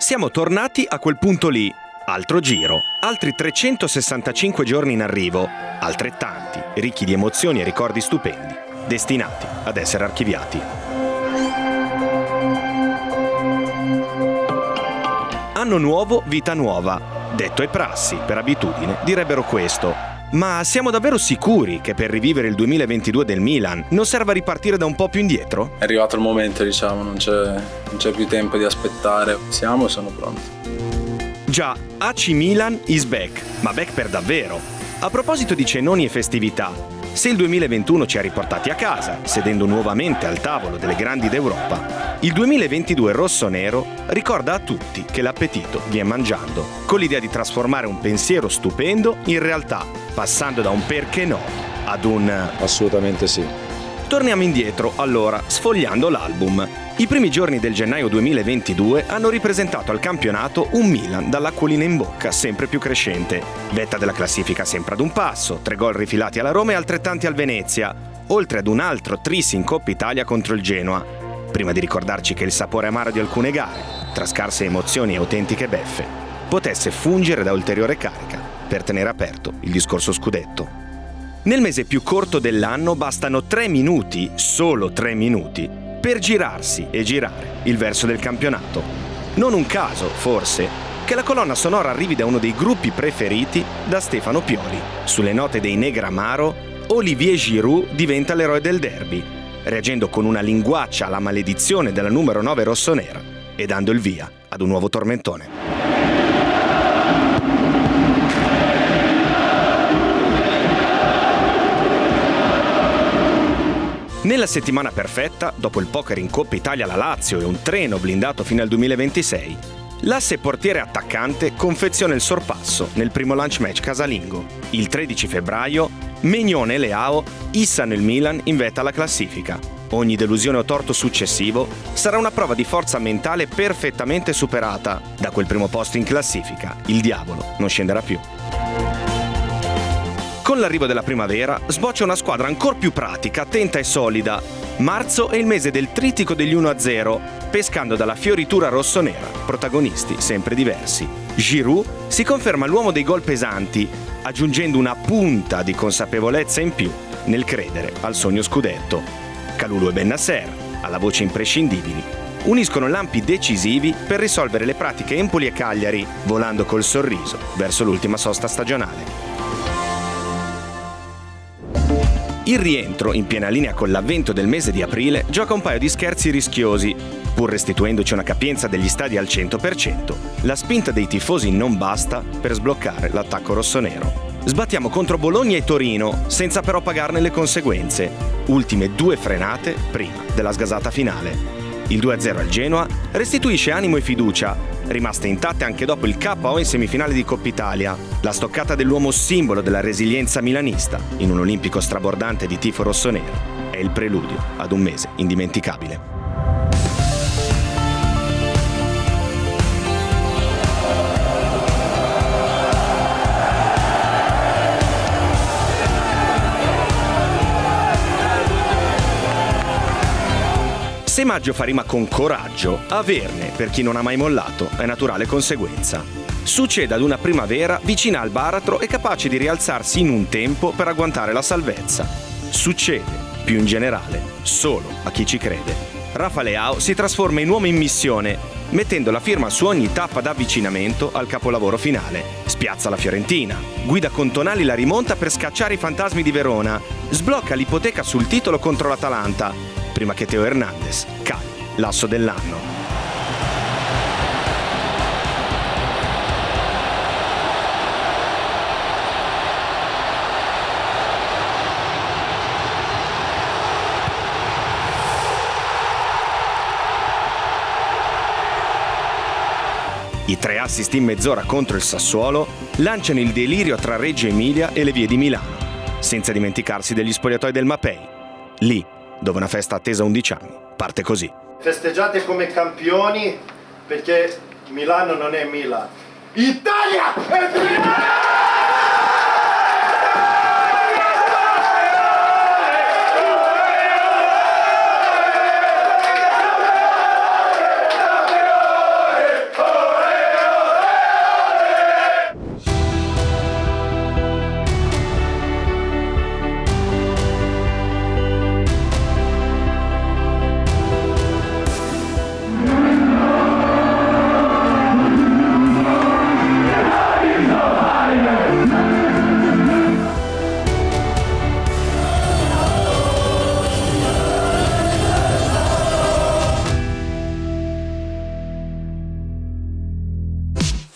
Siamo tornati a quel punto lì. Altro giro, altri 365 giorni in arrivo, altrettanti, ricchi di emozioni e ricordi stupendi, destinati ad essere archiviati. Anno nuovo, vita nuova. Detto e prassi, per abitudine, direbbero questo. Ma siamo davvero sicuri che per rivivere il 2022 del Milan non serva ripartire da un po' più indietro? È arrivato il momento, diciamo, non c'è più tempo di aspettare. Sono pronti. Già, AC Milan is back, ma back per davvero. A proposito di cenoni e festività, se il 2021 ci ha riportati a casa, sedendo nuovamente al tavolo delle grandi d'Europa, il 2022 rossonero ricorda a tutti che l'appetito viene mangiando, con l'idea di trasformare un pensiero stupendo in realtà, passando da un perché no ad un assolutamente sì. Torniamo indietro, allora, sfogliando l'album. I primi giorni del gennaio 2022 hanno ripresentato al campionato un Milan dall'acquolina in bocca sempre più crescente. Vetta della classifica sempre ad un passo, 3 gol rifilati alla Roma e altrettanti al Venezia, oltre ad un altro tris in Coppa Italia contro il Genoa. Prima di ricordarci che il sapore amaro di alcune gare, tra scarse emozioni e autentiche beffe, potesse fungere da ulteriore carica per tenere aperto il discorso scudetto. Nel mese più corto dell'anno bastano 3 minuti, solo 3 minuti, per girarsi e girare il verso del campionato. Non un caso, forse, che la colonna sonora arrivi da uno dei gruppi preferiti da Stefano Pioli. Sulle note dei Negramaro, Olivier Giroud diventa l'eroe del derby, reagendo con una linguaccia alla maledizione della numero 9 rossonera e dando il via ad un nuovo tormentone. Nella settimana perfetta, dopo il poker in Coppa Italia alla Lazio e un treno blindato fino al 2026, l'asse portiere-attaccante confeziona il sorpasso nel primo lunch match casalingo. Il 13 febbraio, Maignan e Leao issano il Milan in vetta alla classifica. Ogni delusione o torto successivo sarà una prova di forza mentale perfettamente superata. Da quel primo posto in classifica, il diavolo non scenderà più. Con l'arrivo della primavera sboccia una squadra ancora più pratica, attenta e solida. Marzo è il mese del trittico degli 1-0, pescando dalla fioritura rossonera, protagonisti sempre diversi. Giroud si conferma l'uomo dei gol pesanti, aggiungendo una punta di consapevolezza in più nel credere al sogno scudetto. Kalulu e Bennacer, alla voce imprescindibili, uniscono lampi decisivi per risolvere le pratiche Empoli e Cagliari, volando col sorriso verso l'ultima sosta stagionale. Il rientro, in piena linea con l'avvento del mese di aprile, gioca un paio di scherzi rischiosi. Pur restituendoci una capienza degli stadi al 100%, la spinta dei tifosi non basta per sbloccare l'attacco rossonero. Sbattiamo contro Bologna e Torino, senza però pagarne le conseguenze. Ultime 2 frenate prima della sgasata finale. Il 2-0 al Genoa restituisce animo e fiducia, rimaste intatte anche dopo il KO in semifinale di Coppa Italia. La stoccata dell'uomo simbolo della resilienza milanista, in un olimpico strabordante di tifo rossonero, è il preludio ad un mese indimenticabile. Se maggio fa rima con coraggio, averne, per chi non ha mai mollato, è naturale conseguenza. Succede ad una primavera vicina al baratro e capace di rialzarsi in un tempo per agguantare la salvezza. Succede, più in generale, solo a chi ci crede. Rafa Leao si trasforma in uomo in missione, mettendo la firma su ogni tappa d'avvicinamento al capolavoro finale. Spiazza la Fiorentina, guida con Tonali la rimonta per scacciare i fantasmi di Verona, sblocca l'ipoteca sul titolo contro l'Atalanta, prima che Teo Hernandez cali l'asso dell'anno. I 3 assist in mezz'ora contro il Sassuolo lanciano il delirio tra Reggio Emilia e le vie di Milano, senza dimenticarsi degli spogliatoi del Mapei. Lì, dove una festa attesa 11 anni parte così. Festeggiate come campioni perché Milano non è Milan. Italia è Milano!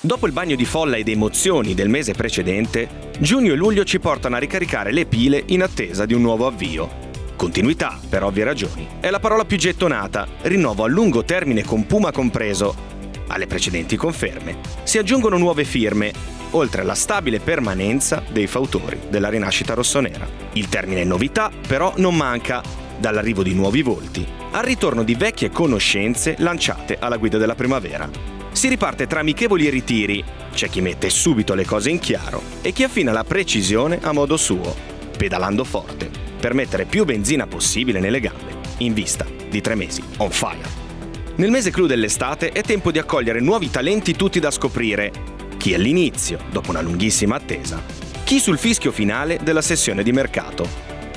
Dopo il bagno di folla ed emozioni del mese precedente, giugno e luglio ci portano a ricaricare le pile in attesa di un nuovo avvio. Continuità, per ovvie ragioni, è la parola più gettonata, rinnovo a lungo termine con Puma compreso. Alle precedenti conferme si aggiungono nuove firme, oltre alla stabile permanenza dei fautori della rinascita rossonera. Il termine novità, però, non manca, dall'arrivo di nuovi volti al ritorno di vecchie conoscenze lanciate alla guida della primavera. Si riparte tra amichevoli ritiri, c'è chi mette subito le cose in chiaro e chi affina la precisione a modo suo, pedalando forte, per mettere più benzina possibile nelle gambe, in vista di 3 mesi on fire. Nel mese clou dell'estate è tempo di accogliere nuovi talenti tutti da scoprire, chi all'inizio, dopo una lunghissima attesa, chi sul fischio finale della sessione di mercato.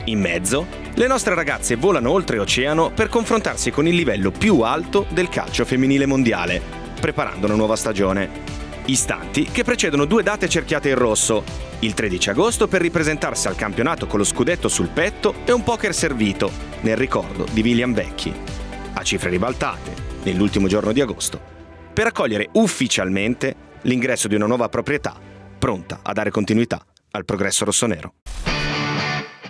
In mezzo, le nostre ragazze volano oltreoceano per confrontarsi con il livello più alto del calcio femminile mondiale, preparando una nuova stagione. Istanti che precedono 2 date cerchiate in rosso, il 13 agosto per ripresentarsi al campionato con lo scudetto sul petto e un poker servito, nel ricordo di William Vecchi, a cifre ribaltate, nell'ultimo giorno di agosto, per accogliere ufficialmente l'ingresso di una nuova proprietà, pronta a dare continuità al progresso rossonero.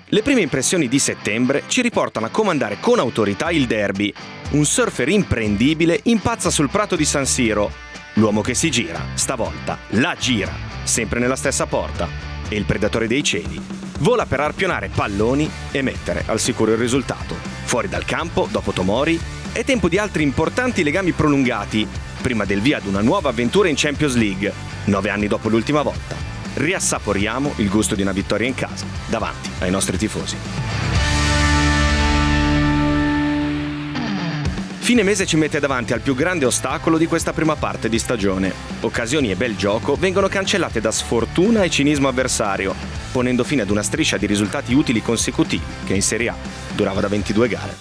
Le prime impressioni di settembre ci riportano a comandare con autorità il derby. Un surfer imprendibile impazza sul prato di San Siro. L'uomo che si gira, stavolta, la gira, sempre nella stessa porta. E il predatore dei cieli vola per arpionare palloni e mettere al sicuro il risultato. Fuori dal campo, dopo Tomori, è tempo di altri importanti legami prolungati, prima del via ad una nuova avventura in Champions League, 9 anni dopo l'ultima volta. Riassaporiamo il gusto di una vittoria in casa, davanti ai nostri tifosi. Fine mese ci mette davanti al più grande ostacolo di questa prima parte di stagione. Occasioni e bel gioco vengono cancellate da sfortuna e cinismo avversario, ponendo fine ad una striscia di risultati utili consecutivi che in Serie A durava da 22 gare.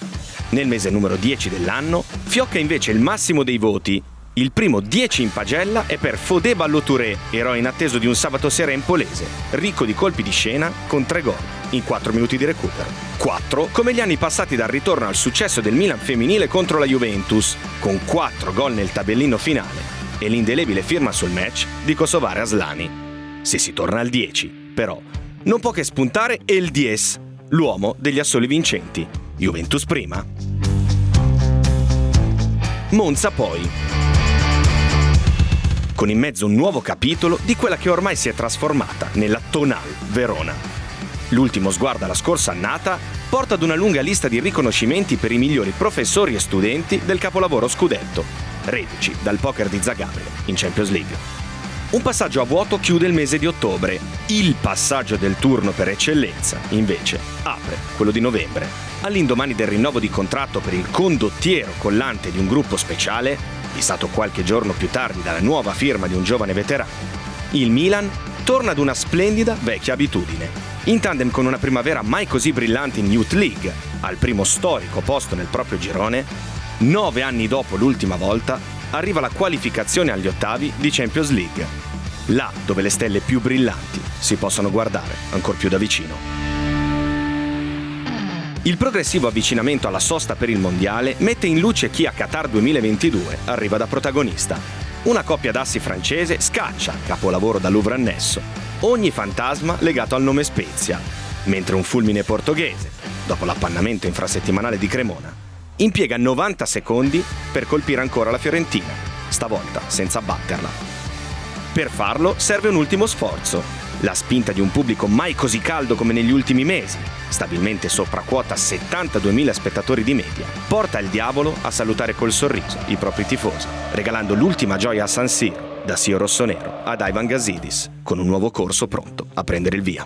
Nel mese numero 10 dell'anno fiocca invece il massimo dei voti. Il primo 10 in pagella è per Fodé Ballo-Touré, eroe inatteso di un sabato sera empolese, ricco di colpi di scena con 3 gol in 4 minuti di recupero. 4 come gli anni passati dal ritorno al successo del Milan femminile contro la Juventus, con 4 gol nel tabellino finale e l'indelebile firma sul match di Kosovare Aslani. Se si torna al 10, però, non può che spuntare El Diez, l'uomo degli assoli vincenti. Juventus prima, Monza poi, con in mezzo un nuovo capitolo di quella che ormai si è trasformata nella Tonal Verona. L'ultimo sguardo alla scorsa annata porta ad una lunga lista di riconoscimenti per i migliori professori e studenti del capolavoro scudetto, reduci dal poker di Zagabria in Champions League. Un passaggio a vuoto chiude il mese di ottobre. Il passaggio del turno per eccellenza, invece, apre quello di novembre. All'indomani del rinnovo di contratto per il condottiero collante di un gruppo speciale, fissato qualche giorno più tardi dalla nuova firma di un giovane veterano, il Milan torna ad una splendida vecchia abitudine. In tandem con una primavera mai così brillante in Youth League, al primo storico posto nel proprio girone, 9 anni dopo l'ultima volta, arriva la qualificazione agli ottavi di Champions League, là dove le stelle più brillanti si possono guardare ancor più da vicino. Il progressivo avvicinamento alla sosta per il mondiale mette in luce chi a Qatar 2022 arriva da protagonista. Una coppia d'assi francese scaccia, capolavoro da Louvre annesso, ogni fantasma legato al nome Spezia, mentre un fulmine portoghese, dopo l'appannamento infrasettimanale di Cremona, impiega 90 secondi per colpire ancora la Fiorentina, stavolta senza batterla. Per farlo serve un ultimo sforzo. La spinta di un pubblico mai così caldo come negli ultimi mesi, stabilmente sopra quota 72.000 spettatori di media, porta il diavolo a salutare col sorriso i propri tifosi, regalando l'ultima gioia a San Siro, da Sio Rossonero ad Ivan Gazidis, con un nuovo corso pronto a prendere il via.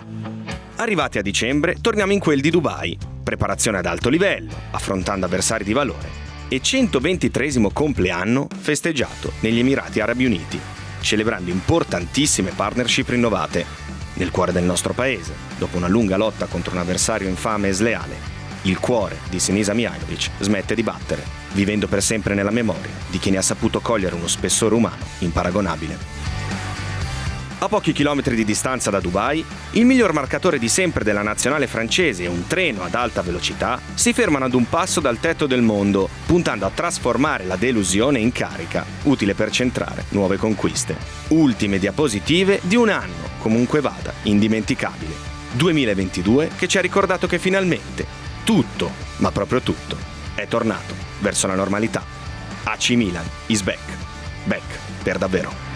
Arrivati a dicembre, torniamo in quel di Dubai, preparazione ad alto livello, affrontando avversari di valore, e 123esimo compleanno festeggiato negli Emirati Arabi Uniti, celebrando importantissime partnership rinnovate. Nel cuore del nostro paese, dopo una lunga lotta contro un avversario infame e sleale, il cuore di Sinisa Mihajlovic smette di battere, vivendo per sempre nella memoria di chi ne ha saputo cogliere uno spessore umano imparagonabile. A pochi chilometri di distanza da Dubai, il miglior marcatore di sempre della nazionale francese e un treno ad alta velocità si fermano ad un passo dal tetto del mondo, puntando a trasformare la delusione in carica, utile per centrare nuove conquiste. Ultime diapositive di un anno, comunque vada, indimenticabile. 2022 che ci ha ricordato che finalmente tutto, ma proprio tutto, è tornato verso la normalità. AC Milan is back. Back per davvero.